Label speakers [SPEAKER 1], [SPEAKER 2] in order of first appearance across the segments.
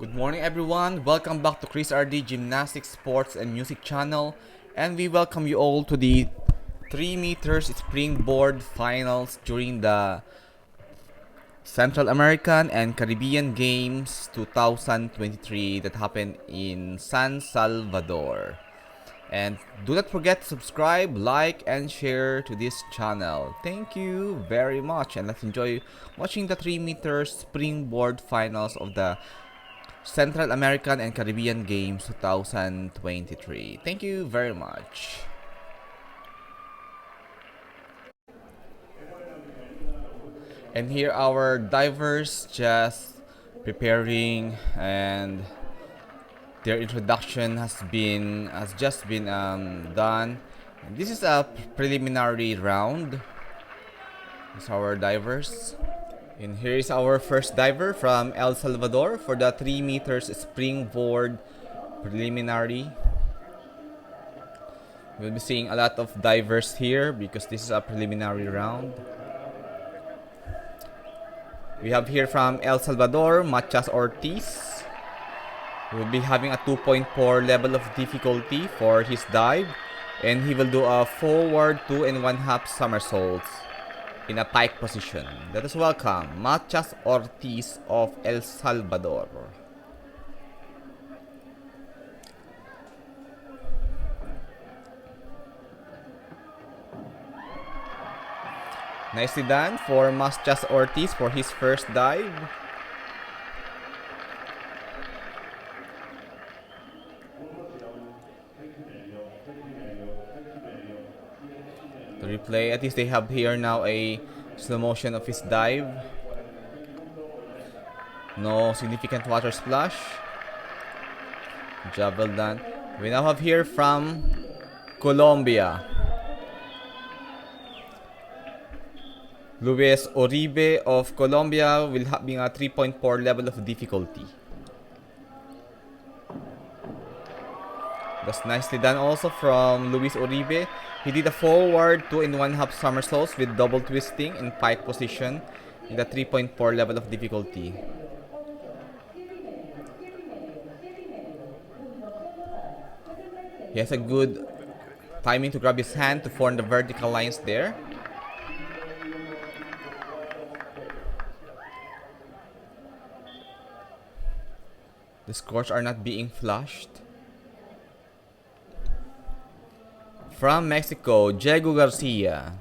[SPEAKER 1] Good morning, everyone. Welcome back to Chris RD Gymnastics, Sports, and Music channel. And we welcome you all to the 3 meters springboard finals during the Central American and Caribbean Games 2023 that happened in San Salvador. And do not forget to subscribe, like, and share to this channel. Thank you very much. And let's enjoy watching the 3 meters springboard finals of the Central American and Caribbean Games 2023. Thank you very much. And here our divers just preparing, and their introduction has just been done. This is a preliminary round. It's our divers. And here is our first diver from El Salvador for the 3 meters springboard preliminary. We'll be seeing a lot of divers here because this is a preliminary round. We have here from El Salvador, Machas Ortiz. We'll be having a 2.4 level of difficulty for his dive. And he will do a forward 2 1/2 somersaults in a pike position. Let us welcome Machas Ortiz of El Salvador. Nicely done for Machas Ortiz for his first dive. The replay, at least they have here now a slow motion of his dive. No significant water splash. Job well done. We now have here from Colombia, Luis Uribe of Colombia will having a 3.4 level of difficulty. That's nicely done also from Luis Uribe. He did a forward 2 1/2 somersaults with double twisting in pike position in the 3.4 level of difficulty. He has a good timing to grab his hand to form the vertical lines there. The scores are not being flashed. From Mexico, Diego Garcia.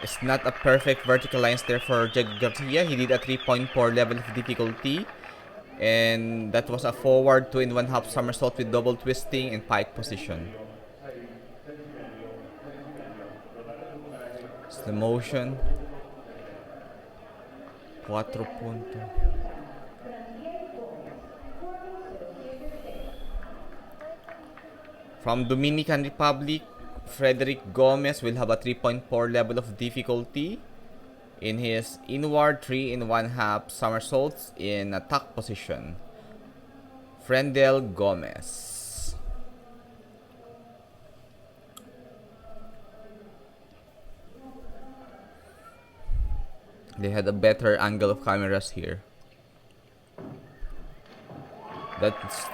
[SPEAKER 1] It's not a perfect vertical lines there for Diego Garcia. He did a 3.4 level of difficulty. And that was a forward 2 1/2 somersault with double twisting in pike position. Slow motion. 4 puntos. From Dominican Republic, Frederick Gomez will have a 3.4 level of difficulty in his inward 3 1/2 somersaults in a tuck position. Frendel Gomez. They had a better angle of cameras here.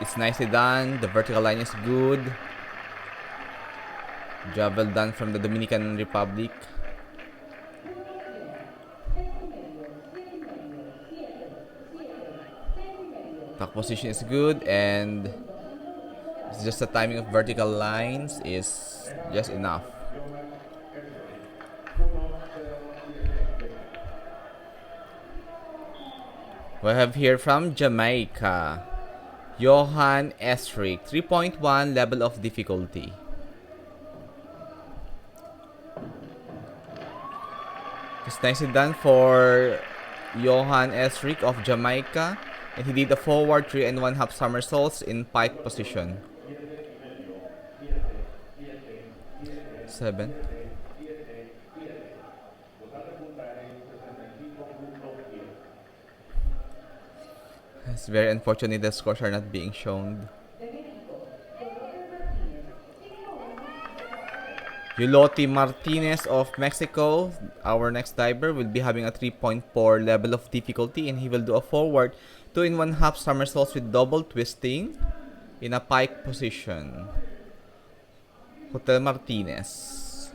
[SPEAKER 1] It's nicely done. The vertical line is good. Job well done from the Dominican Republic. Tuck position is good, and it's just the timing of vertical lines is just enough. We have here from Jamaica, Johan Esric, 3.1 level of difficulty. It's nicely done for Johan Esric of Jamaica, and he did a forward 3 1/2 somersaults in pike position. 7. It's very unfortunate the scores are not being shown. Yulotti Martinez of Mexico, our next diver, will be having a 3.4 level of difficulty, and he will do a forward 2 in 1 half somersaults with double twisting in a pike position. Hotel Martinez.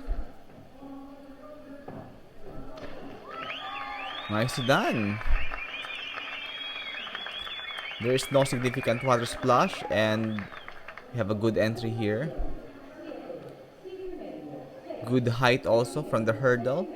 [SPEAKER 1] Nicely done. There is no significant water splash, and we have a good entry here. Good height also from the hurdle.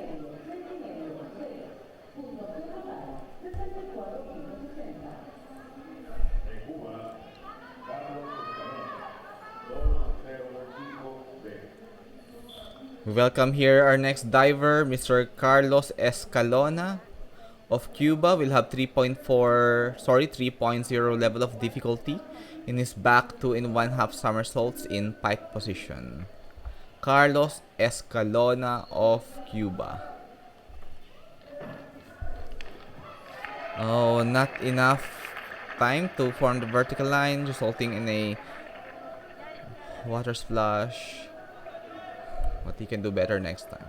[SPEAKER 1] We welcome here our next diver, Mr. Carlos Escalona of Cuba. Will have 3.0 level of difficulty in his back 2 in 1 half somersaults in pike position. Carlos Escalona of Cuba. Oh, not enough time to form the vertical line, resulting in a water splash. But he can do better next time.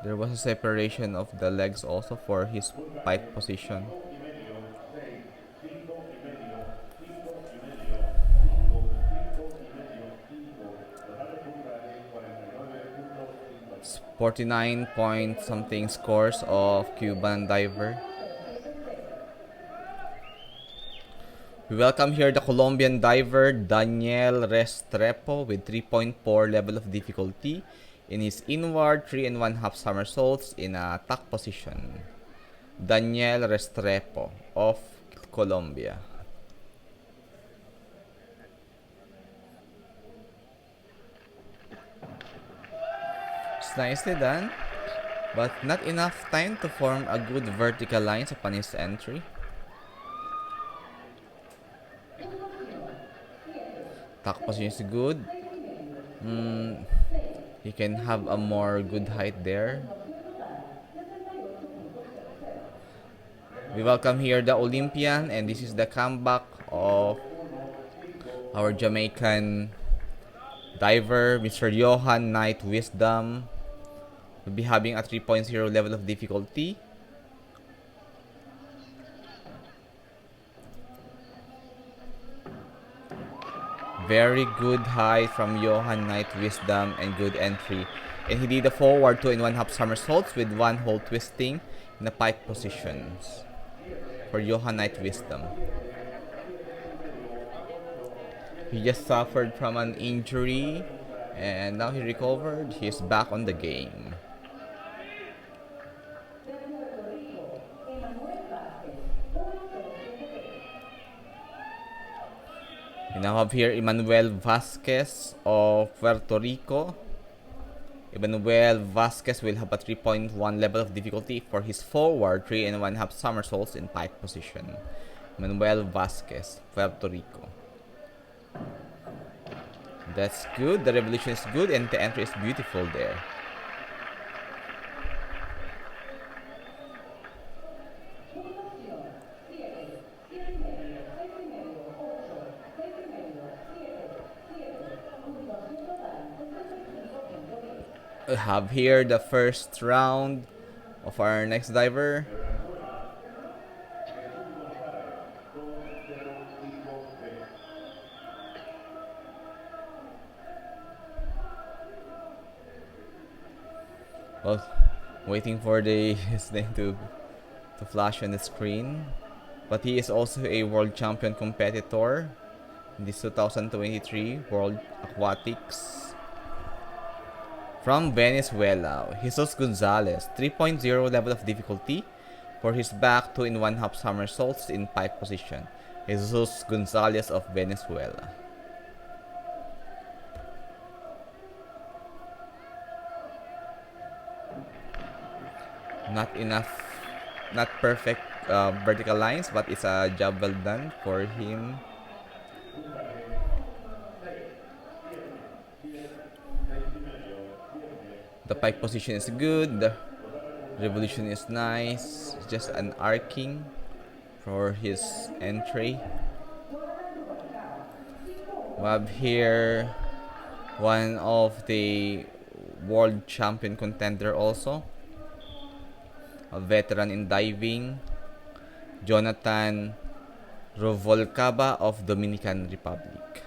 [SPEAKER 1] There was a separation of the legs also for his pike position. It's 49 point something scores of Cuban diver. We welcome here the Colombian diver Daniel Restrepo with 3.4 level of difficulty in his inward 3 in 1 half somersaults in a tuck position. Daniel Restrepo of Colombia. It's nicely done, but not enough time to form a good vertical lines upon his entry. Tuck position is good. He can have a more good height there. We welcome here the Olympian, and this is the comeback of our Jamaican diver, Mr. Johan Knight Wisdom. Will be having a 3.0 level of difficulty. Very good height from Johan Knight Wisdom and good entry. And he did a forward 2 in 1 half somersaults with 1 whole twisting in the pike positions for Johan Knight Wisdom. He just suffered from an injury, and now he recovered. He's back on the game. We now have here Emmanuel Vasquez of Puerto Rico. Emmanuel Vasquez will have a 3.1 level of difficulty for his forward 3 in 1 half somersaults in pike position. Emmanuel Vasquez, Puerto Rico. That's good. The revolution is good, and the entry is beautiful there. We have here the first round of our next diver. Well, waiting for his name to flash on the screen. But he is also a world champion competitor in this 2023 World Aquatics. From Venezuela, Jesus Gonzalez, 3.0 level of difficulty for his back 2 in 1 half somersaults in pike position. Jesus Gonzalez of Venezuela. Not enough, not perfect vertical lines, but it's a job well done for him. The pike position is good. The revolution is nice. It's just an arcing for his entry. We have here one of the world champion contender also, a veteran in diving, Jonathan Ruvalcaba of Dominican Republic.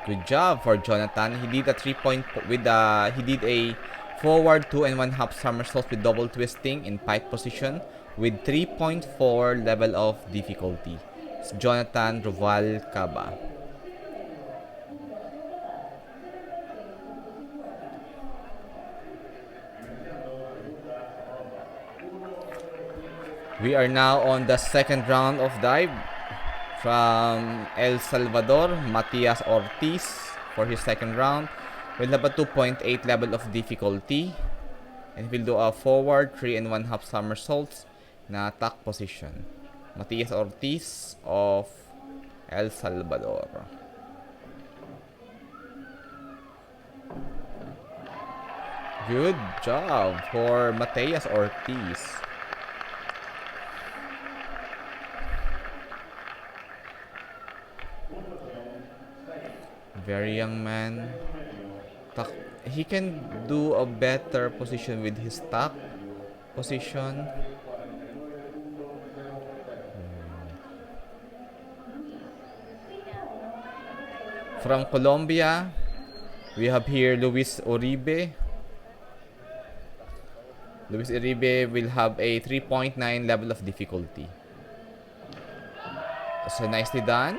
[SPEAKER 1] Good job for Jonathan. He did a 3-point with he did a forward 2 and 1/2 somersaults with double twisting in pike position with 3.4 level of difficulty. It's Jonathan Ruvalcaba. We are now on the second round of dive from El Salvador, Matias Ortiz for his second round. We'll have a 2.8 level of difficulty. And we'll do a forward 3 and 1/2 somersaults in attack position. Matias Ortiz of El Salvador. Good job for Matias Ortiz. Very young man. He can do a better position with his tuck position. From Colombia, we have here Luis Uribe. Luis Uribe will have a 3.9 level of difficulty. So nicely done.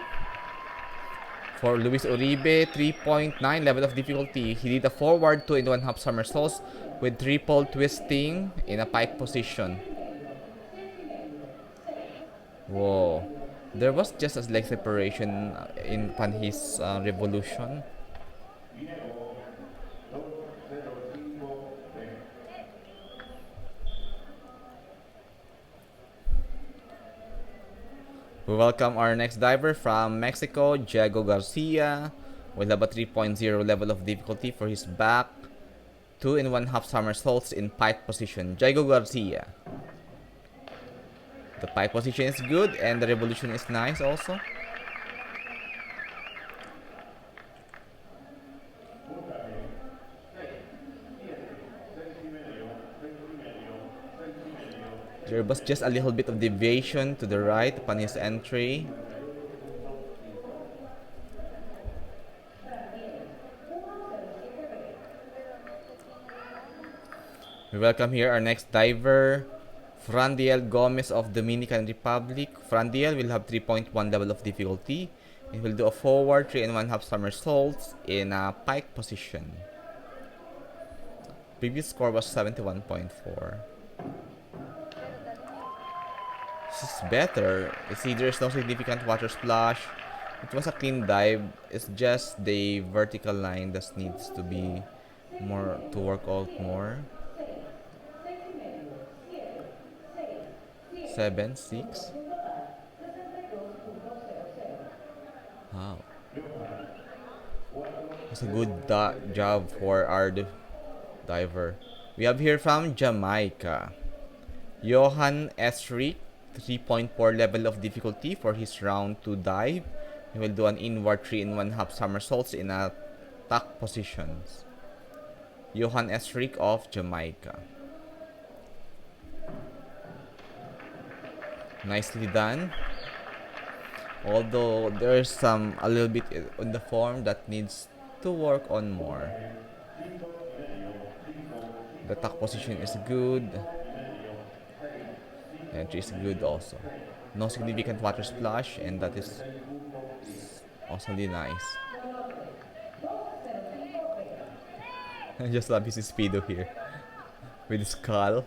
[SPEAKER 1] For Luis Uribe, 3.9 level of difficulty. He did a forward 2 and 1/2 somersaults with triple twisting in a pike position. Whoa. There was just a leg separation in his revolution. We welcome our next diver from Mexico, Diego Garcia. We'll have a 3.0 level of difficulty for his back 2 and 1/2 somersaults in pike position. Diego Garcia. The pike position is good and the revolution is nice also. There was just a little bit of deviation to the right upon his entry. We welcome here our next diver, Frandiel Gomez of Dominican Republic. Frandiel will have 3.1 level of difficulty and will do a forward 3 and 1/2 somersaults in a pike position. Previous score was 71.4. This is better. See, there's no significant water splash. It was a clean dive. It's just the vertical line that needs to be more to work out more. 7, 6. Wow. It's a good job for our diver. We have here from Jamaica, Johan Esric, 3.4 level of difficulty for his round 2 dive. He will do an inward 3 and 1/2 somersaults in a tuck positions. Johan Esric of Jamaica. Nicely done. Although there's a little bit on the form that needs to work on more. The tuck position is good. The entry is good also. No significant water splash, and that is awesomely nice. I just love his speedo here with his skull.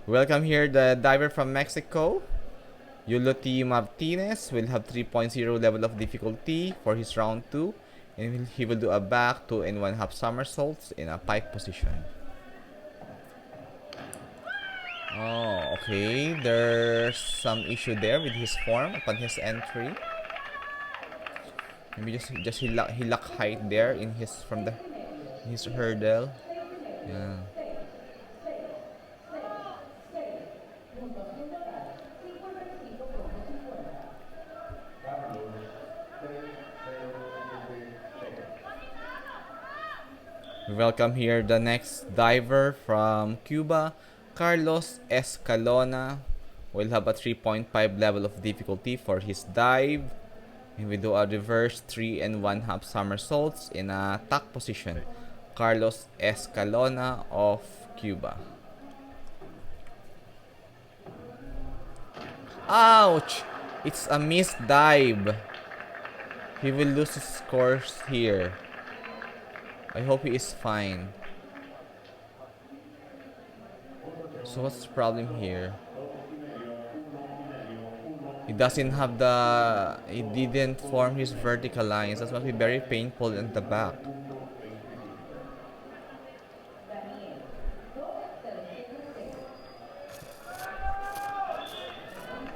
[SPEAKER 1] Welcome here the diver from Mexico, Yuloti Martinez will have 3.0 level of difficulty for his round 2, and he will do a back 2 and 1/2 somersaults in a pike position. Oh, okay. There's some issue there with his form upon his entry. Maybe just he lack height there in his hurdle. Yeah. Welcome here the next diver from Cuba, Carlos Escalona. Will have a 3.5 level of difficulty for his dive. He will do a reverse 3 and 1/2 somersaults in a tuck position. Carlos Escalona of Cuba. Ouch! It's a missed dive. He will lose his scores here. I hope he is fine. So what's the problem here? He doesn't have he didn't form his vertical lines. That must be very painful in the back.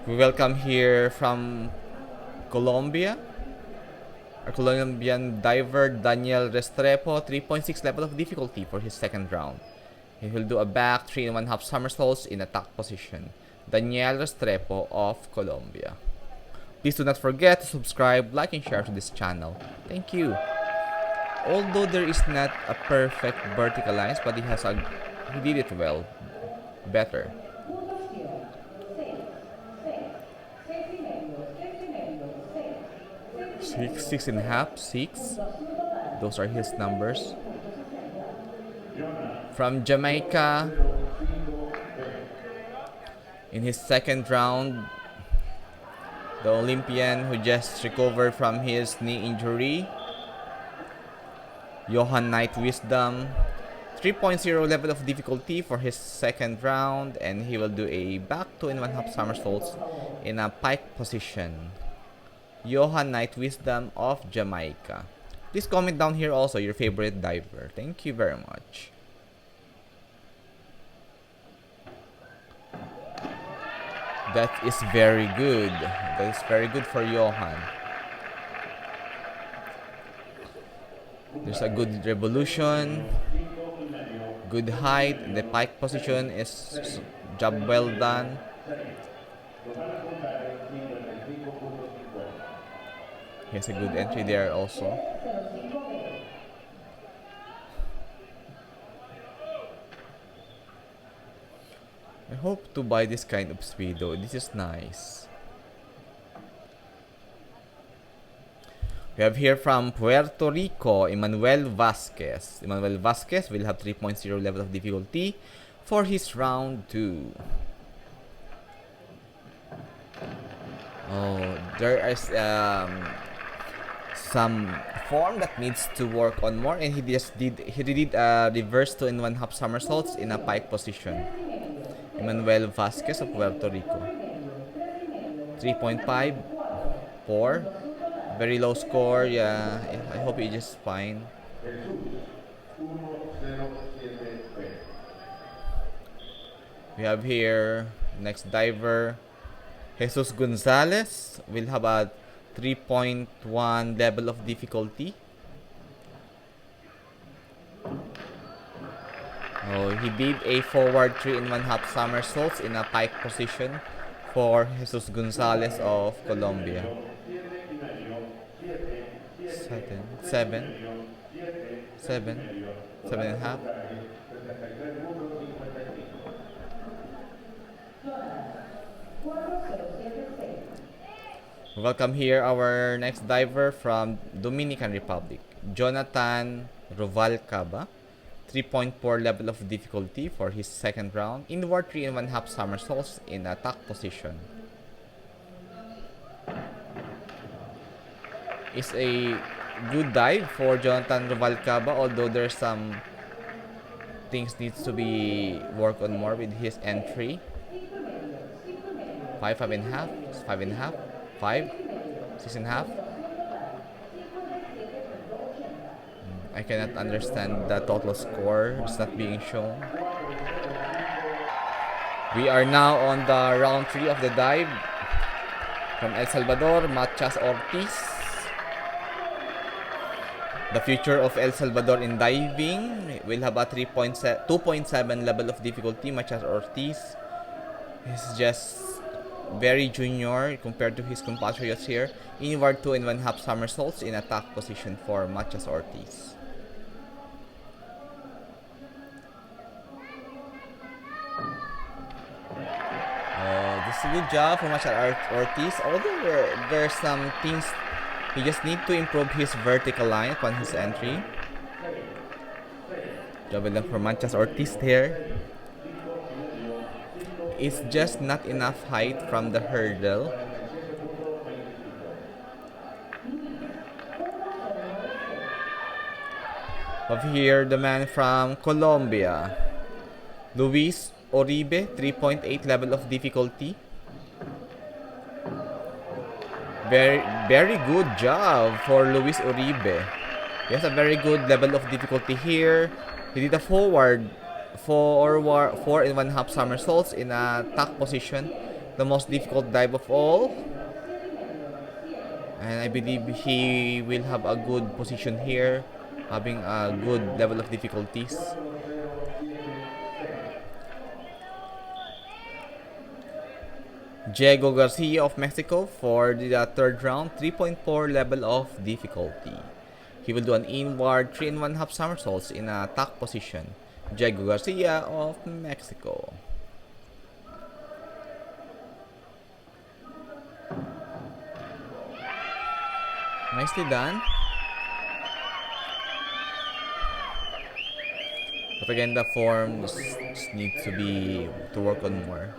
[SPEAKER 1] We welcome here from Colombia, our Colombian diver Daniel Restrepo, 3.6 level of difficulty for his second round. He will do a back 3 and 1/2 somersaults in a tuck position. Daniel Restrepo of Colombia. Please do not forget to subscribe, like, and share to this channel. Thank you. Although there is not a perfect vertical lines, but he did it well, better. 6.5, 6. Those are his numbers. From Jamaica, in his second round, the Olympian who just recovered from his knee injury, Johan Knight Wisdom, 3.0 level of difficulty for his second round, and he will do a back 2 and 1/2 somersaults in a pike position. Johan Knight Wisdom of Jamaica. Please comment down here also your favorite diver. Thank you very much. That is very good. That is very good for Johan. There's a good revolution, good height. The pike position is job well done. He has a good entry there also. I hope to buy this kind of speedo. This is nice. We have here from Puerto Rico, Emmanuel Vasquez. Emmanuel Vasquez will have 3.0 level of difficulty for his round 2. Oh, there is some form that needs to work on more, and he did reverse 2 and 1/2 somersaults in a pike position. Emmanuel Vasquez of Puerto Rico. 3.5, 4. Very low score. Yeah, I hope he just fine. We have here next diver, Jesus Gonzalez will have a 3.1 level of difficulty. Oh, he did a forward 3 and 1/2 somersaults in a pike position for Jesus Gonzalez of Colombia. 7.5. Welcome here our next diver from Dominican Republic, Jonathan Ruvalcaba, 3.4 level of difficulty for his second round, inward 3 and 1/2 somersaults in a tuck position. It's a good dive for Jonathan Ruvalcaba, although there's some things needs to be worked on more with his entry. 5.5, 5.5, 5, 6.5. I cannot understand the total score. It's not being shown. We are now on the round 3 of the dive. From El Salvador, Machas Ortiz. The future of El Salvador in diving will have a 2.7 level of difficulty. Machas Ortiz is just very junior compared to his compatriots here. Inward 2 and 1/2 somersaults in a tuck position for Machas Ortiz. good job for Marshall Ortiz. Although there's some things he just need to improve his vertical line upon his entry. Job well done for Manchas Ortiz here. It's just not enough height from the hurdle. Of here, the man from Colombia, Luis Oribe, 3.8 level of difficulty. Very good job for Luis Oribe. He has a very good level of difficulty here. He did a forward 4.5 somersaults in a tack position, the most difficult dive of all. And I believe he will have a good position here, having a good level of difficulties. Diego Garcia of Mexico for the third round, 3.4 level of difficulty. He will do an inward 3.5 somersaults in a tack position. Diego Garcia of Mexico. Nicely done. But again, the form just needs to work on more.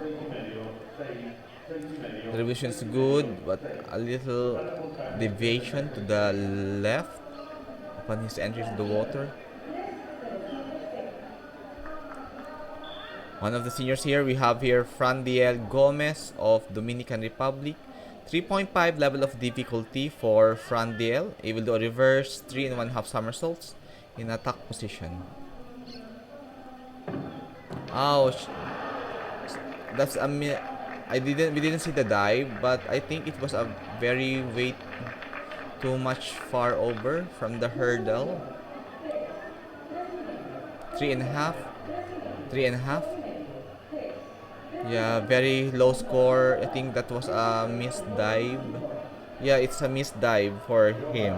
[SPEAKER 1] The revision is good, but a little deviation to the left upon his entry to the water. One of the seniors here, we have here Frandiel Gomez of Dominican Republic. 3.5 level of difficulty for Frandiel. He will do a reverse 3.5 somersaults in attack position. Ouch. That's a we didn't see the dive, but I think it was a very too much far over from the hurdle. 3.5. Yeah, very low score. I think that was a missed dive. Yeah, it's a missed dive for him.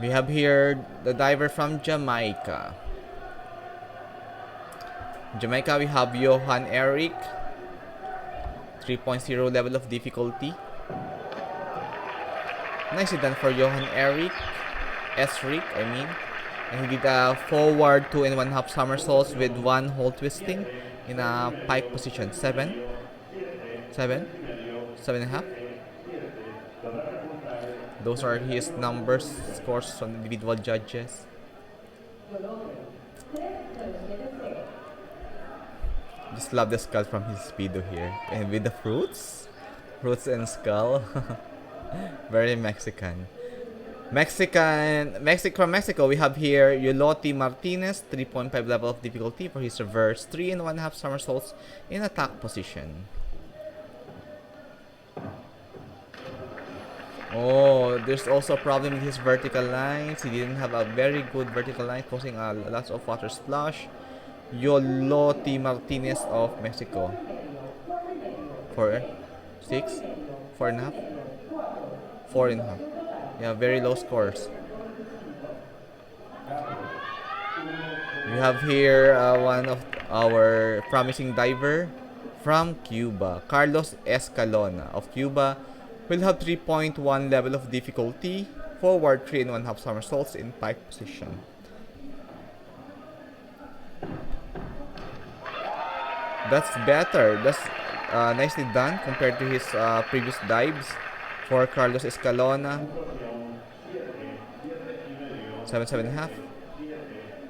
[SPEAKER 1] We have here the diver from Jamaica. Jamaica, we have Johan Eric, 3.0 level of difficulty. Nicely done for Johan Eric. Esric, I mean. And he did a forward 2.5 somersaults with one hole twisting in a pike position. 7.5. Those are his numbers, scores from individual judges. Just love the skull from his speedo here. And with the fruits and skull. Very Mexican. From Mexico, we have here Yoloti Martinez, 3.5 level of difficulty for his reverse 3.5 somersaults in attack position. Oh, there's also a problem with his vertical lines. He didn't have a very good vertical line, causing a lot of water splash. Yoloti Martinez of Mexico. 4.5. Yeah, very low scores. We have here one of our promising diver from Cuba, Carlos Escalona of Cuba. Will have 3.1 level of difficulty, forward 3.5 somersaults in pike position. That's better. That's nicely done compared to his previous dives for Carlos Escalona. 7.5.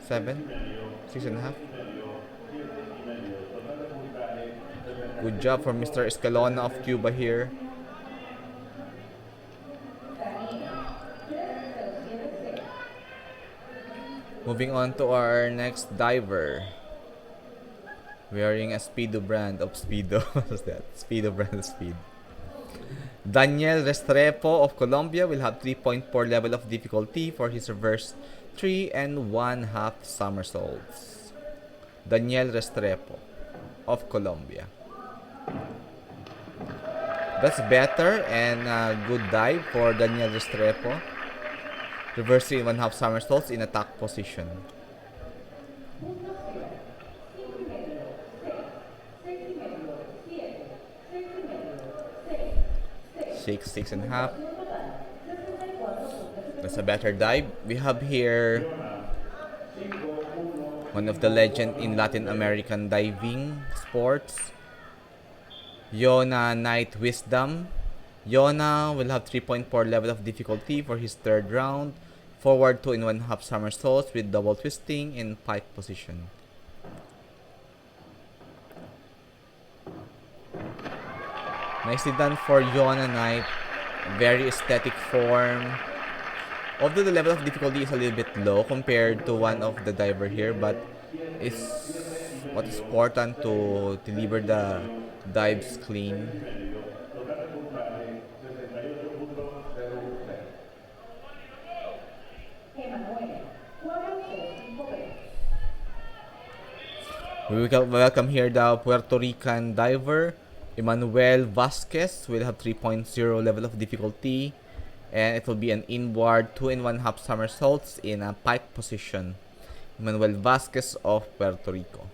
[SPEAKER 1] 6.5. Good job for Mr. Escalona of Cuba here. Moving on to our next diver. Wearing a Speedo brand of Speedo. What's that? Speedo brand of Speed. Daniel Restrepo of Colombia will have 3.4 level of difficulty for his reverse 3.5 somersaults. Daniel Restrepo of Colombia. That's better and a good dive for Daniel Restrepo. Reverse 3.5 somersaults in attack position. 6.5. That's a better dive. We have here one of the legend in Latin American diving sports, Yona Knight Wisdom. Yona will have 3.4 level of difficulty for his third round. Forward 2 in 1/2 somersaults with double twisting in pike position. Nicely done for Yona Knight. Very aesthetic form. Although the level of difficulty is a little bit low compared to one of the diver here, but it's what is important to deliver the dives clean. We welcome here the Puerto Rican diver Emmanuel Vasquez. Will have 3.0 level of difficulty, and it will be an inward 2 in 1/2 somersaults in a pike position. Emmanuel Vasquez of Puerto Rico.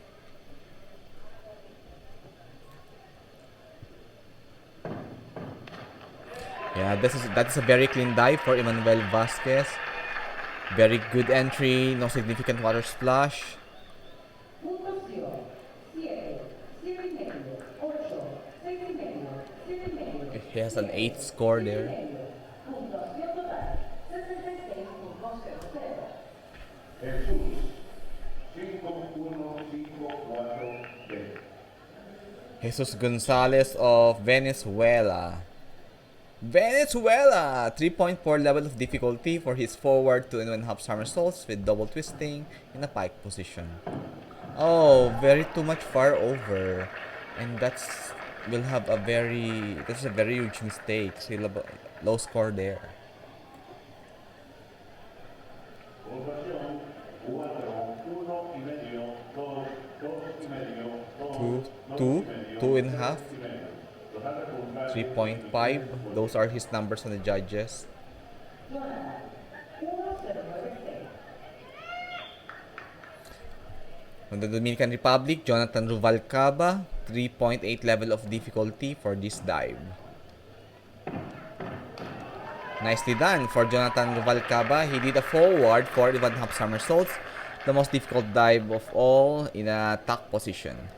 [SPEAKER 1] Yeah, that's a very clean dive for Emmanuel Vasquez. Very good entry, no significant water splash. He has an 8 score there. Jesus Gonzalez of Venezuela. 3.4 level of difficulty for his forward 2 in 1/2 somersaults with double twisting in a pike position. Oh, too much far over, and that's a very huge mistake. So he'll have a low score there. Two and a half. 3.5. Those are his numbers on the judges. From the Dominican Republic, Jonathan Ruvalcaba, 3.8 level of difficulty for this dive. Nicely done for Jonathan Ruvalcaba. He did a forward 4 in 1/2 somersaults, the most difficult dive of all in a tuck position.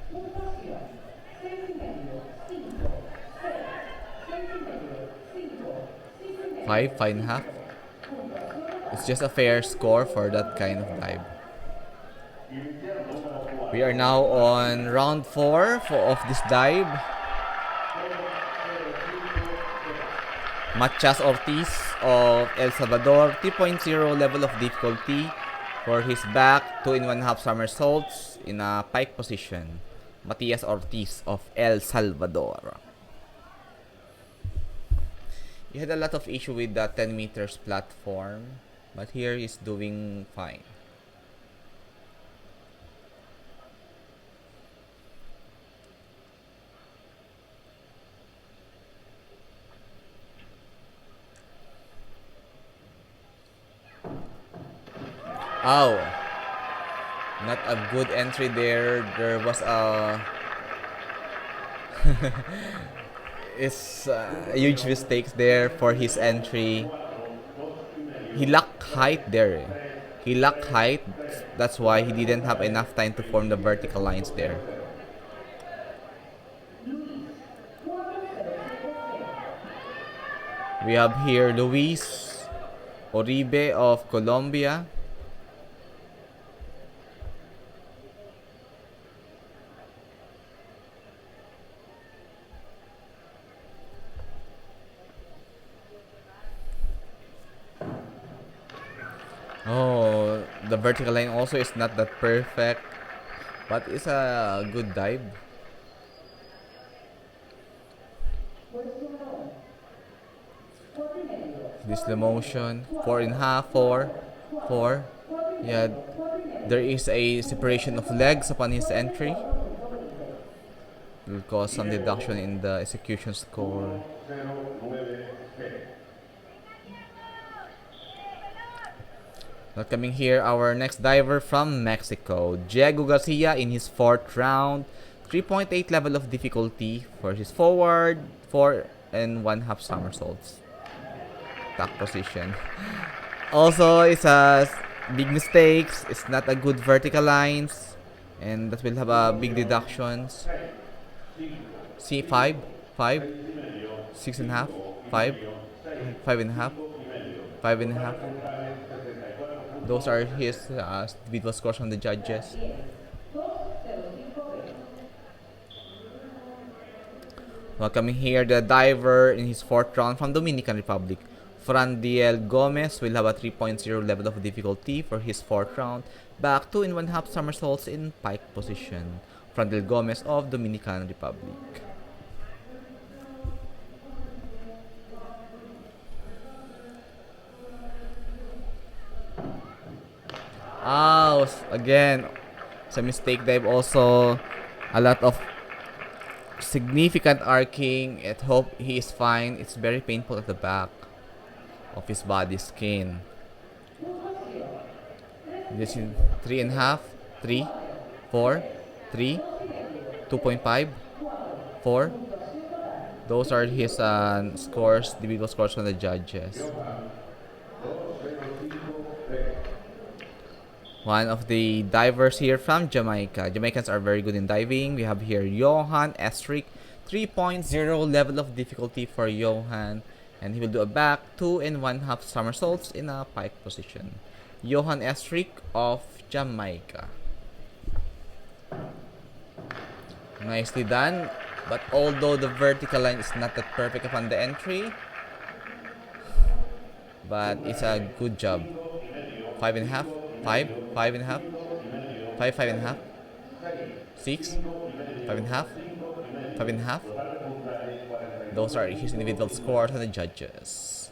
[SPEAKER 1] 5.5. It's just a fair score for that kind of dive. We are now on round 4 of this dive. Matias Ortiz of El Salvador, 3.0 level of difficulty for his back 2 in 1/2 somersaults in a pike position. Matias Ortiz of El Salvador. He had a lot of issue with the 10 meters platform, but here he's doing fine. Oh, not a good entry there. There was a it's huge mistakes there for his entry. He lacked height there. He lacked height. That's why he didn't have enough time to form the vertical lines there. We have here Luis Oribe of Colombia. Oh, the vertical line also is not that perfect, but it's a good dive. This slow motion, 4.5, 4. Yeah, there is a separation of legs upon his entry. It will cause some deduction in the execution score. Now coming here, our next diver from Mexico, Diego Garcia in his 4th round, 3.8 level of difficulty for his forward, 4 and 1/2 somersaults. Tack position. Also, it's a big mistakes. It's not a good vertical lines, and that will have a big deductions. See, five, 6.5, 5, 5.5, 5.5. Those are his individual scores from the judges. Welcoming here the diver in his fourth round from Dominican Republic. Frandiel Gomez will have a 3.0 level of difficulty for his fourth round. Back 2 in 1/2 somersaults in pike position. Frandiel Gomez of Dominican Republic. Again, it's a mistake dive also. A lot of significant arcing. I hope he is fine. It's very painful at the back of his body skin. This is 3.5, 3, 4, 3, 2.5, 4. Those are his scores, individual scores from the judges. One of the divers here from Jamaica. Jamaicans are very good in diving. We have here Johan Estrick, 3.0 level of difficulty for Johan. And he will do a back 2 and 1/2 somersaults in a pike position. Johan Estrick of Jamaica. Nicely done. But although the vertical line is not that perfect upon the entry, but it's a good job. 5.5, 5, 5.5, 5, 5.5, 6, 5.5, 5.5. Those are his individual scores and the judges.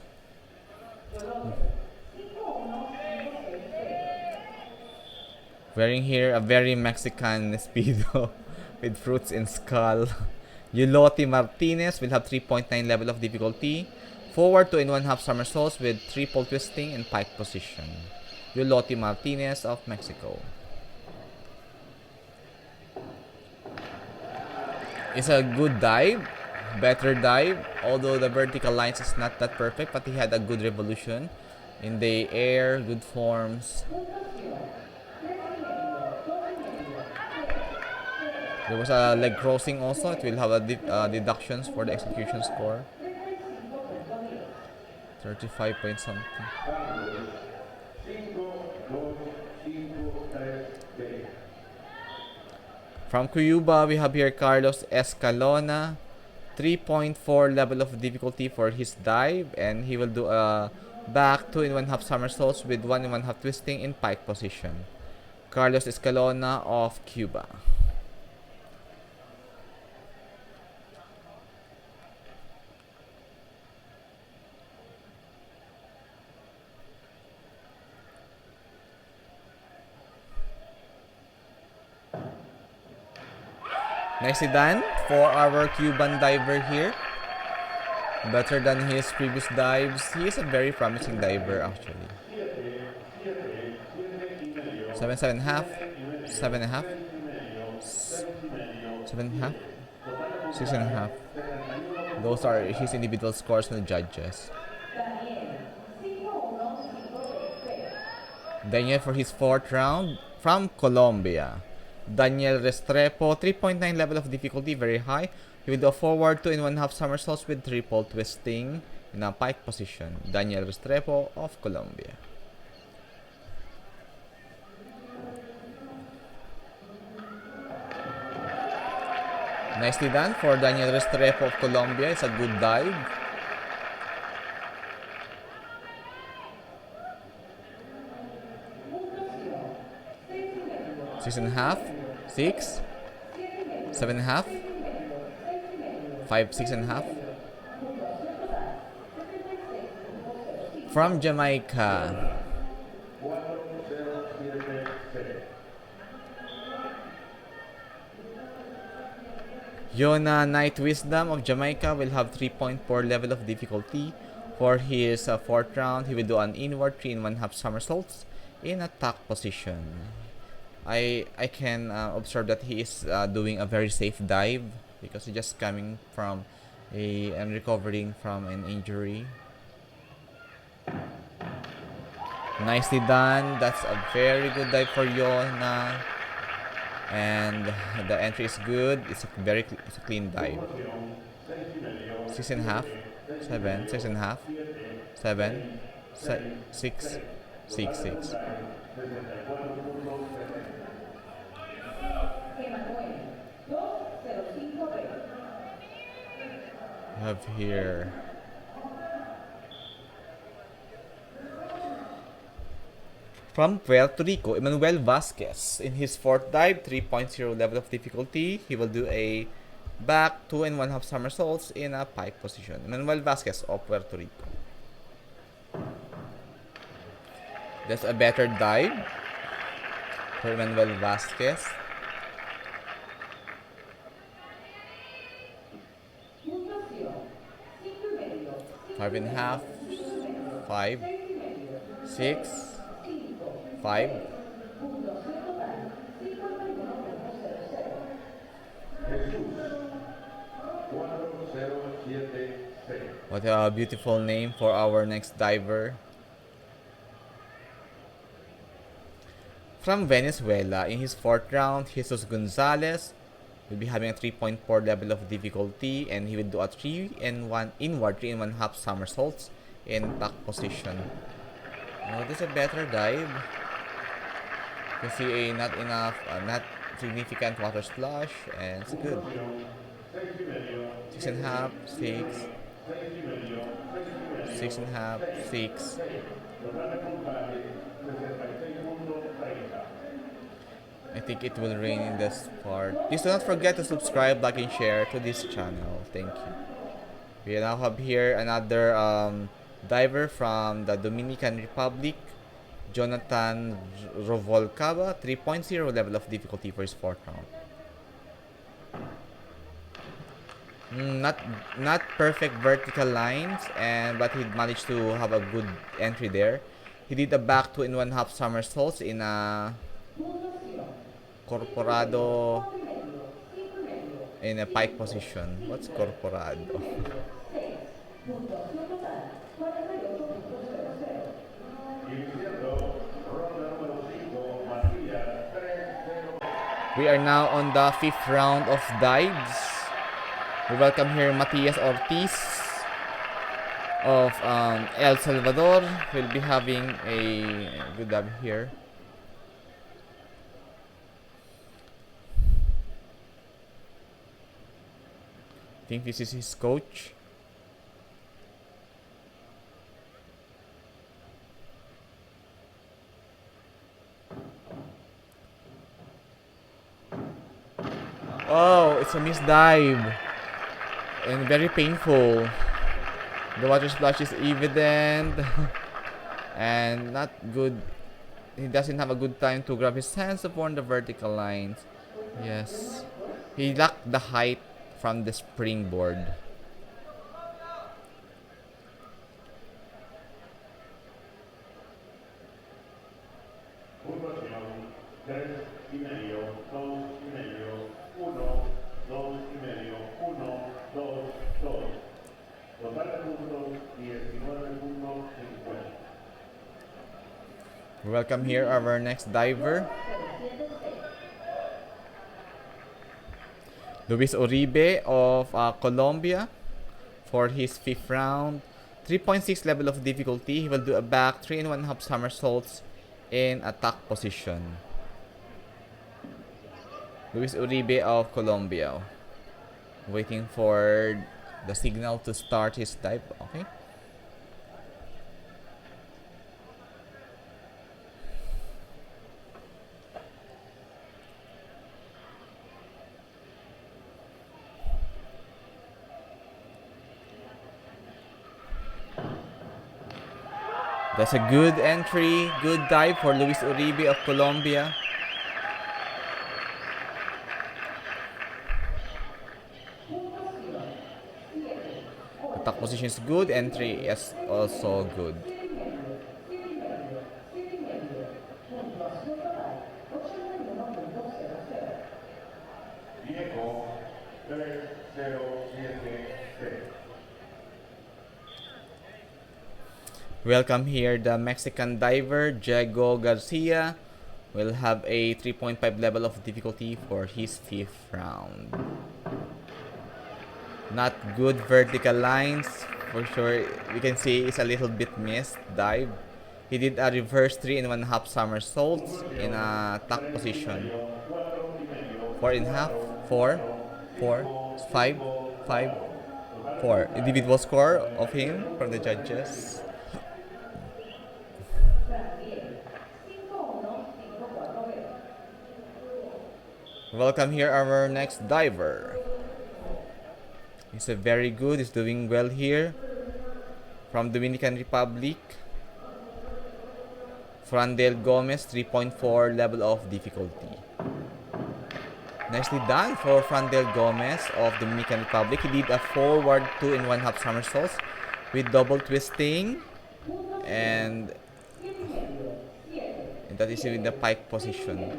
[SPEAKER 1] Wearing here a very Mexican speedo with fruits and skull. Yulotti Martinez will have 3.9 level of difficulty. Forward 2 in 1/2 somersaults with triple twisting in pike position. Yulotti Martinez of Mexico. It's a good dive, better dive, although the vertical lines is not that perfect, but he had a good revolution in the air, good forms. There was a leg crossing also. It will have a deductions for the execution score. 35 point something. From Cuba, we have here Carlos Escalona. 3.4 level of difficulty for his dive. And he will do a back 2 in 1/2 somersaults with 1 in 1/2 twisting in pike position. Carlos Escalona of Cuba. Nicely done for our Cuban diver here. Better than his previous dives. He is a very promising diver actually. 7, 7.5, 7.5, 7.5, 6.5. Those are his individual scores from the judges. Daniel for his fourth round from Colombia. Daniel Restrepo, 3.9 level of difficulty, very high. He will do a forward 2 in 1/2 somersaults with triple twisting in a pike position. Daniel Restrepo of Colombia. Nicely done for Daniel Restrepo of Colombia. It's a good dive. Six and a half, 6, 7.5, 5, 6.5. From Jamaica. Yona Night Wisdom of Jamaica will have 3.4 level of difficulty. For his fourth round, he will do an inward 3 in 1/2 somersaults in attack position. I can observe that he is doing a very safe dive because he's just coming from and recovering from an injury. Nicely done. That's a very good dive for Yona. And the entry is good. It's a clean dive. 6.5, 7, 6.5, 7, 6, 6, 6. We have here from Puerto Rico, Emmanuel Vasquez. In his fourth dive, 3.0 level of difficulty, he will do a back 2.5 somersaults in a pike position. Emmanuel Vasquez of Puerto Rico. That's a better dive for Emmanuel Vasquez. 5.5, 5, 6, 5. What a beautiful name for our next diver. From Venezuela, in his fourth round, Jesus Gonzalez will be having a 3.4 level of difficulty, and he will do a 3 and 1 inward 3 and 1 half somersaults in back position. Oh, this is a better dive. You can see a not significant water splash, and it's good. 6.5, 6, 6.5, 6. I think it will rain in this part. Please do not forget to subscribe, like, and share to this channel. Thank you. We now have here another diver from the Dominican Republic, Jonathan Rovolcaba, 3.0 level of difficulty for his fourth round. Not perfect vertical lines, but he managed to have a good entry there. He did a back 2.5 somersaults in a corporado in a pike position. What's corporado? We are now on the 5th round of dives. We welcome here Matias Ortiz of El Salvador. We'll be having a good dive here. I think this is his coach. Oh, it's a missed dive. And very painful. The water splash is evident. And not good. He doesn't have a good time to grab his hands upon the vertical lines. Yes. He lacked the height from the springboard. Welcome here our next diver, Luis Uribe of Colombia, for his 5th round. 3.6 level of difficulty. He will do a back 3.5 somersaults in attack position. Luis Uribe of Colombia. Waiting for the signal to start his dive. Okay. That's a good entry, good dive for Luis Uribe of Colombia. Attack position is good, entry is also good. Welcome here the Mexican diver Diego Garcia will have a 3.5 level of difficulty for his 5th round. Not good vertical lines for sure. We can see it's a little bit missed dive. He did a reverse 3 1/2 somersaults in a tuck position. 4 1/2, 4, 4, 5, 5, 4. Individual score of him from the judges. Welcome here our next diver. He's a very good, he's doing well here. From Dominican Republic, Frandel Gomez, 3.4 level of difficulty. Nicely done for Frandel Gomez of Dominican Republic. He did a forward 2 1/2 somersaults with double twisting, and that is in the pike position.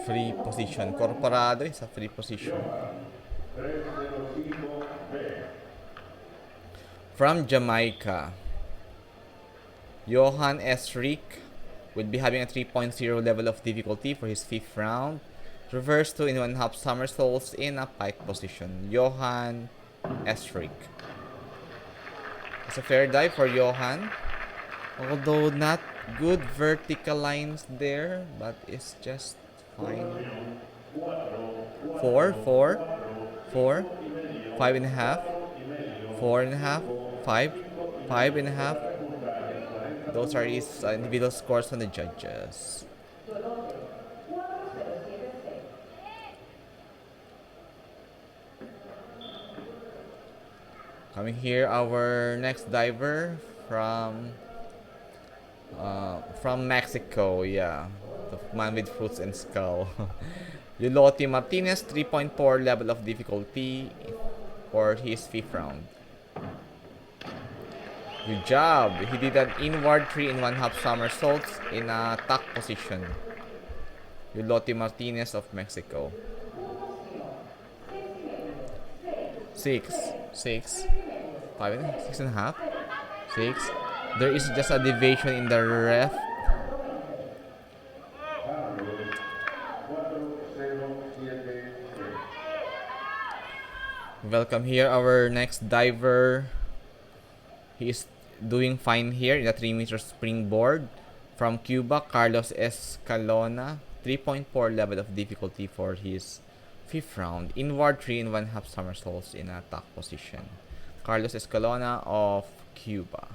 [SPEAKER 1] Free position. Corporado is a free position. From Jamaica, Johan Esric will be having a 3.0 level of difficulty for his 5th round. Reverse 2 1/2 somersaults in a pike position. Johan Esric. It's a fair dive for Johan. Although not good vertical lines there, but it's just fine. 4, 4, 4, 5 1/2, 4 1/2, 5, 5 1/2. Those are his individual scores from the judges. Coming here, our next diver from Mexico, yeah, the man with fruits and skull. Yulotti Martinez, 3.4 level of difficulty for his 5th round. Good job. He did an inward 3 1/2 somersaults in a tuck position. Yulotti Martinez of Mexico. 6, 6, 5, 6 1/2, 6. There is just a deviation in the ref. Welcome here our next diver. He is doing fine here in the 3-meter springboard. From Cuba, Carlos Escalona, 3.4 level of difficulty for his 5th round. Inward 3 1/2 somersaults in a tuck position. Carlos Escalona of Cuba.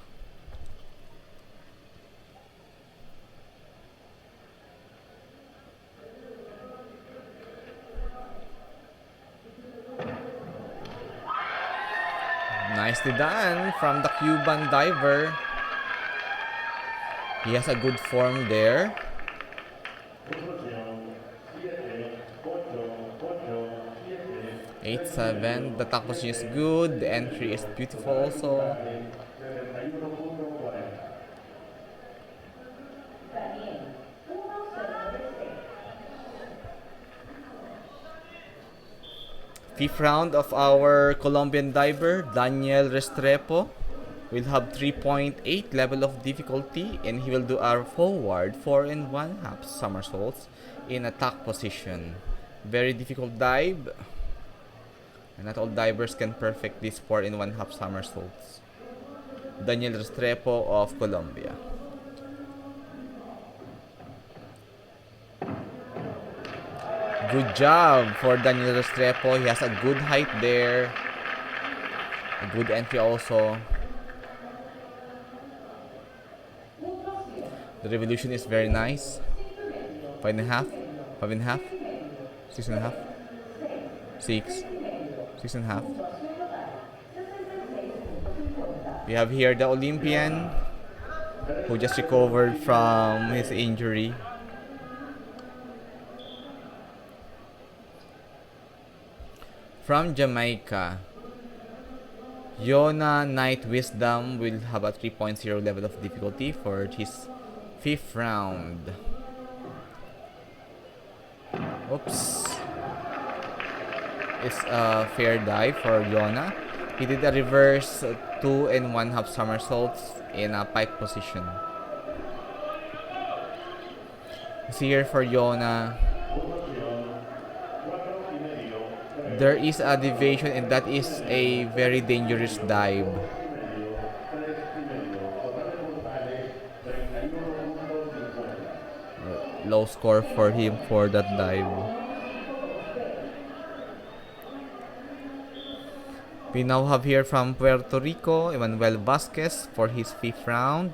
[SPEAKER 1] Nicely done from the Cuban diver. He has a good form there. 8-7. The tuck position is good. The entry is beautiful also. Fifth round of our Colombian diver, Daniel Restrepo, will have 3.8 level of difficulty, and he will do our forward 4 1/2 somersaults in a tuck position. Very difficult dive, and not all divers can perfect this 4 1/2 somersaults. Daniel Restrepo of Colombia. Good job for Daniel Restrepo. He has a good height there. A good entry also. The revolution is very nice. 5 1/2, 5 1/2, 6 1/2, 6, 6 1/2. We have here the Olympian who just recovered from his injury. From Jamaica, Yona Night Wisdom will have a 3.0 level of difficulty for his 5th round. Oops. It's a fair dive for Yona. He did a reverse 2 and 1/2 somersaults in a pike position. See here for Yona, there is a deviation and that is a very dangerous dive. Low score for him for that dive. We now have here from Puerto Rico, Emmanuel Vasquez for his 5th round.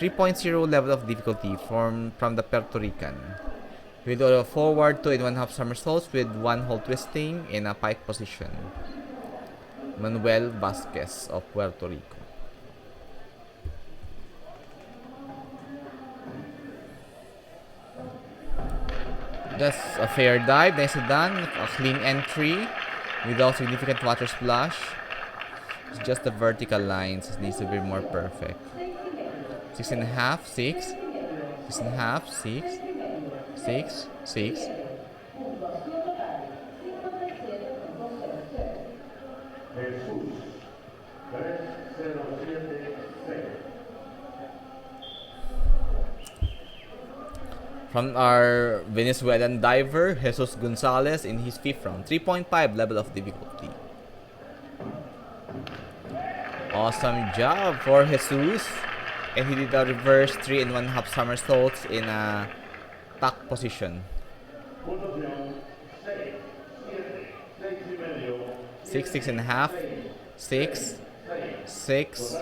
[SPEAKER 1] 3.0 level of difficulty from the Puerto Rican. With a forward 2 and 1/2 somersaults with 1 hole twisting in a pike position. Manuel Vasquez of Puerto Rico. That's a fair dive, nicely done. A clean entry without significant water splash. It's just the vertical lines. It needs to be more perfect. 6.5, 6, 6.5, 6, 6, 6. From our Venezuelan diver, Jesus Gonzalez in his 5th round. 3.5 level of difficulty. Awesome job for Jesus. And he did a reverse 3 and 1/2 somersaults in a tuck position. 6, 6.5, 6, 6.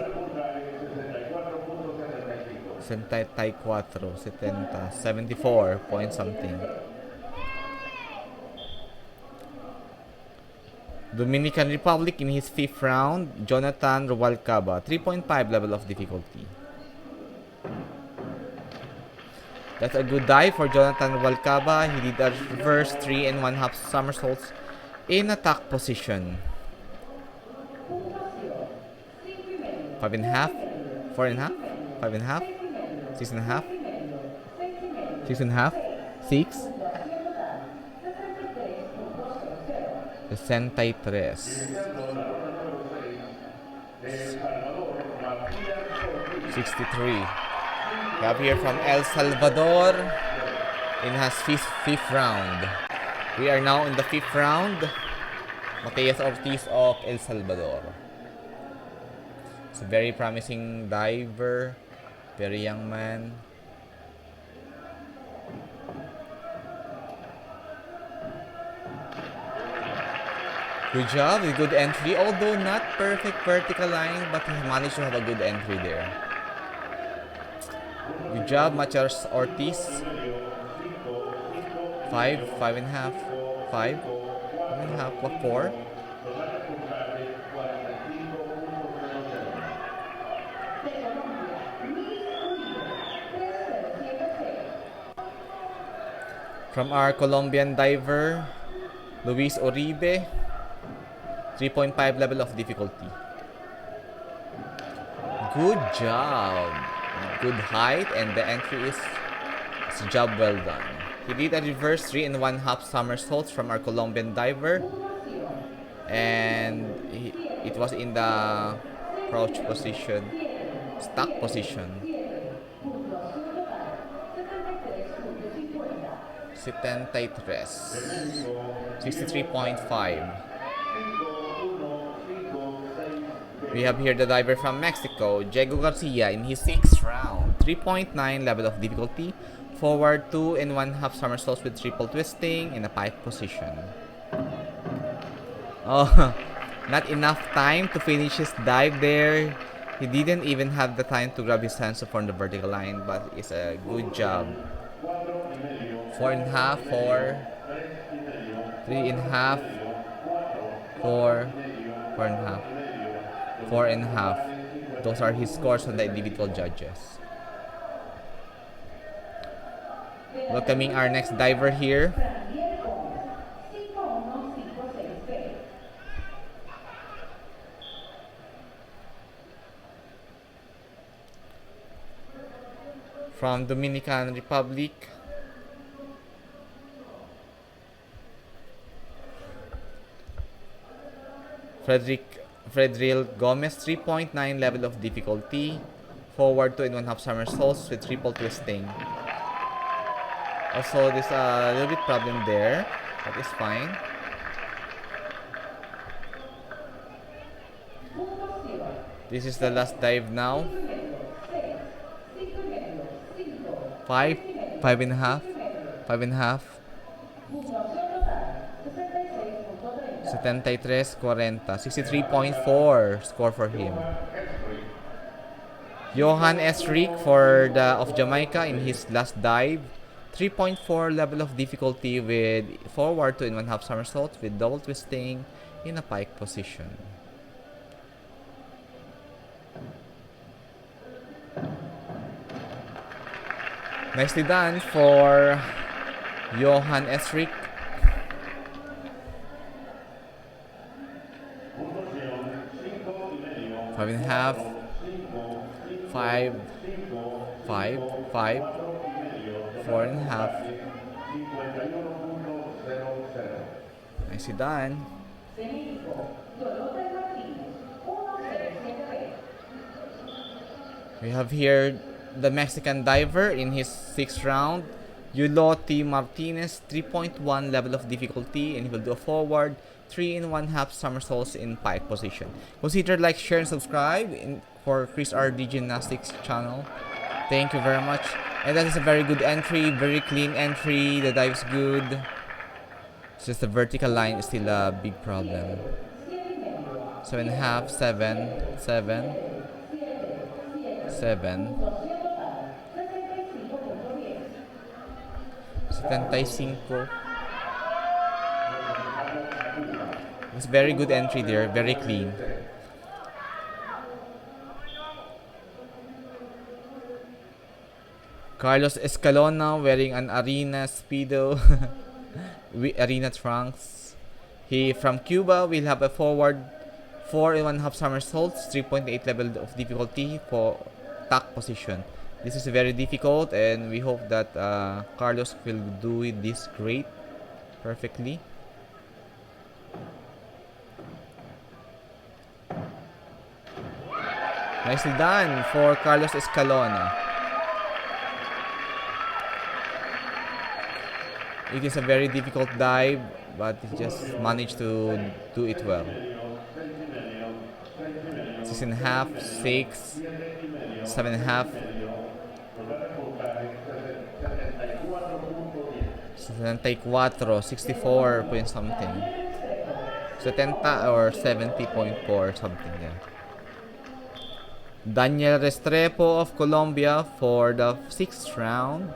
[SPEAKER 1] 74, 70, 74 point something. Dominican Republic in his 5th round, Jonathan Rubalcaba, 3.5 level of difficulty. That's a good dive for Jonathan Rubalcaba. He did a reverse 3 and 1/2 somersaults in a tuck position. 5.5, 4.5, 5.5, 6.5, 6.5, 6, 63, 63. We have here from El Salvador in his 5th round. We are now in the 5th round. Mateus Ortiz of El Salvador. It's a very promising diver. Very young man. Good job, a good entry. Although not perfect vertical line, but he managed to have a good entry there. Good job, Mateus Ortiz. 5, 5.5, 5, 5.5, 4. From our Colombian diver, Luis Uribe, 3.5 level of difficulty. Good job. Good height, and the entry is a job well done. He did a reverse 3 and 1/2 somersaults from our Colombian diver, and it was in the crouch position, stuck position. 73, 63.5. We have here the diver from Mexico, Diego Garcia, in his 6th round. 3.9 level of difficulty. Forward 2 and 1/2 somersaults with triple twisting in a pike position. Oh, not enough time to finish his dive there. He didn't even have the time to grab his hands from the vertical line, but it's a good job. 4.5, 4, 3.5, 4, 4.5, 4.5. Those are his scores on the individual judges. Welcoming our next diver here. From Dominican Republic, Fredril Gomez, 3.9 level of difficulty. Forward 2 and 1/2 somersaults with triple twisting. Also, there's a little bit problem there, but it's fine. This is the last dive now. 5, 5.5, 5.5. 73.40, 63.4 score for him. Johan Esric of Jamaica in his last dive, 3.4 level of difficulty with forward 2 and 1/2 somersaults with double twisting in a pike position. Nicely done for Johan Esric. Five and a half. 5, 5, 5, 4.5. Nicely done. We have here the Mexican diver in his 6th round, Yulotti Martinez, 3.1 level of difficulty, and he will do a forward 3 and 1/2 somersaults in pike position. Consider like, share, and subscribe for Chris RD Gymnastics channel. Thank you very much. And that is a very good entry, very clean entry. The dive's good. It's just the vertical line is still a big problem. 7.5, 7, 7, 7. 75. It's very good entry there, very clean. Carlos Escalona wearing an Arena Speedo, Arena trunks. He from Cuba will have a forward 4 and 1/2 somersaults, 3.8 level of difficulty for tack position. This is very difficult, and we hope that Carlos will do this great, perfectly. Nicely done for Carlos Escalona. It is a very difficult dive, but he just managed to do it well. 6.5, 6, 7.5, 74, 64 point something. 70 or 70.4 something, yeah. Daniel Restrepo of Colombia for the 6th round,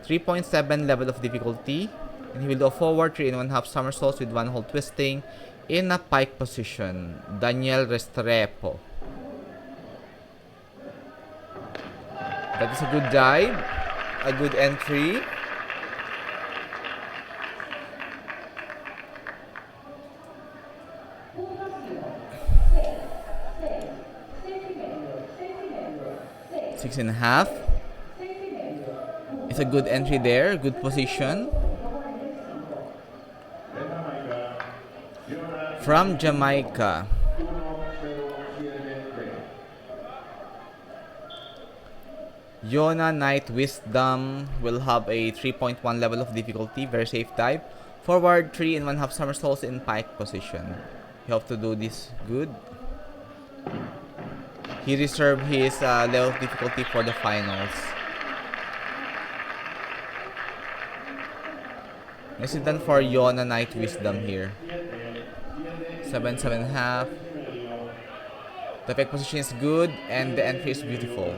[SPEAKER 1] 3.7 level of difficulty, and he will do a forward 3 and 1/2 somersaults with 1 hold twisting in a pike position. Daniel Restrepo. That is a good dive, a good entry. Six and a half. It's a good entry there, good position. From Jamaica, Yona Knight Wisdom will have a 3.1 level of difficulty, very safe dive. Forward 3 and 1/2 somersaults in pike position. You have to do this good. He reserved his level of difficulty for the finals. Nicely done for Yona Knight Wisdom here. 7, 7.5. The pike position is good and the entry is beautiful.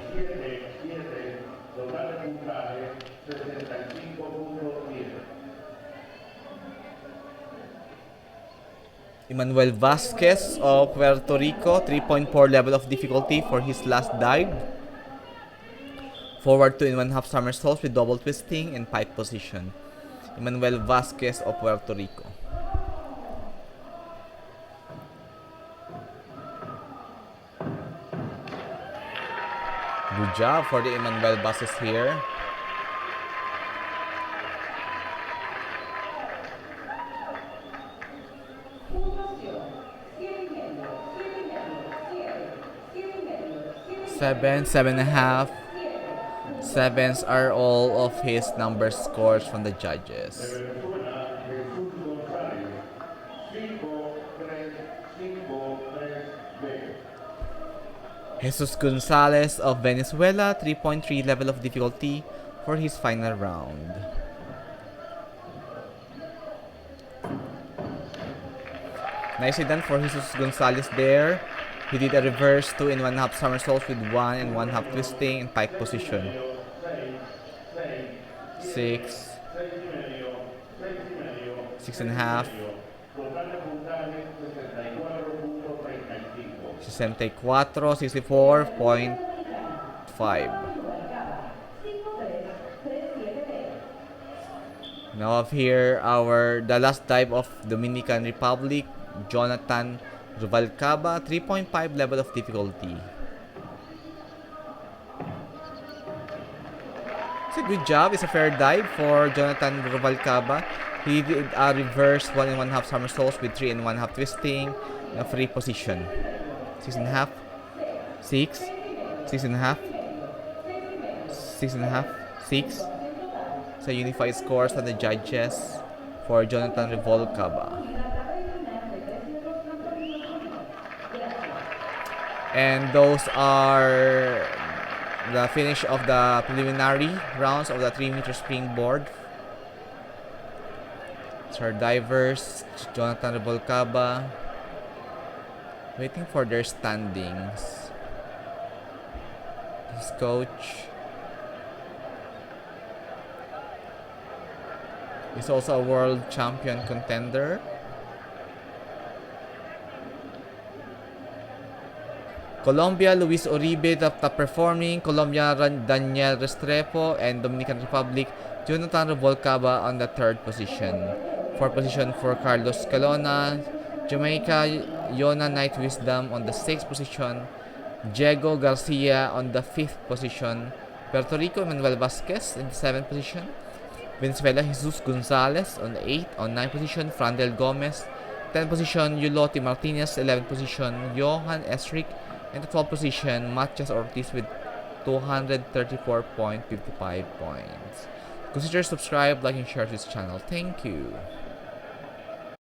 [SPEAKER 1] Emmanuel Vasquez of Puerto Rico, 3.4 level of difficulty for his last dive. Forward 2 and 1/2 somersaults with double twisting in pike position. Emmanuel Vasquez of Puerto Rico. Good job for the Emmanuel Vasquez here. 7, 7.5. Sevens are all of his number scores from the judges. Jesus Gonzalez of Venezuela, 3.3 level of difficulty for his final round. Nicely done for Jesus Gonzalez there. He did a reverse 2 and 1/2 somersaults with 1 and 1/2 twisting in pike position. 6, 6.5, 64, 64.5. Now up here the last dive of Dominican Republic, Jonathan Rubalcaba, 3.5 level of difficulty. It's a good job. It's a fair dive for Jonathan Rubalcaba. He did a reverse 1 and 1/2 somersaults with 3 and 1/2 twisting in a free position. 6.5, 6, 6.5, 6.5, 6. So unified scores on the judges for Jonathan Rubalcaba. And those are the finish of the preliminary rounds of the 3-meter springboard. So our divers, Jonathan Rubalcaba, waiting for their standings. His coach is also a world champion contender. Colombia, Luis Uribe, top performing. Colombia, Daniel Restrepo. And Dominican Republic, Jonathan Rubalcaba on the 3rd position. 4th position for Carlos Calona. Jamaica, Yona Knight Wisdom on the 6th position. Diego Garcia on the 5th position. Puerto Rico, Manuel Vasquez in the 7th position. Venezuela, Jesus Gonzalez on the 8th. On 9th position, Frandel Gomez. 10th position, Yulotti Martinez. 11th position, Johan Esric. In the 12th position, Matias Ortiz with 234.55 points. Consider subscribe, like, and share to this channel. Thank you.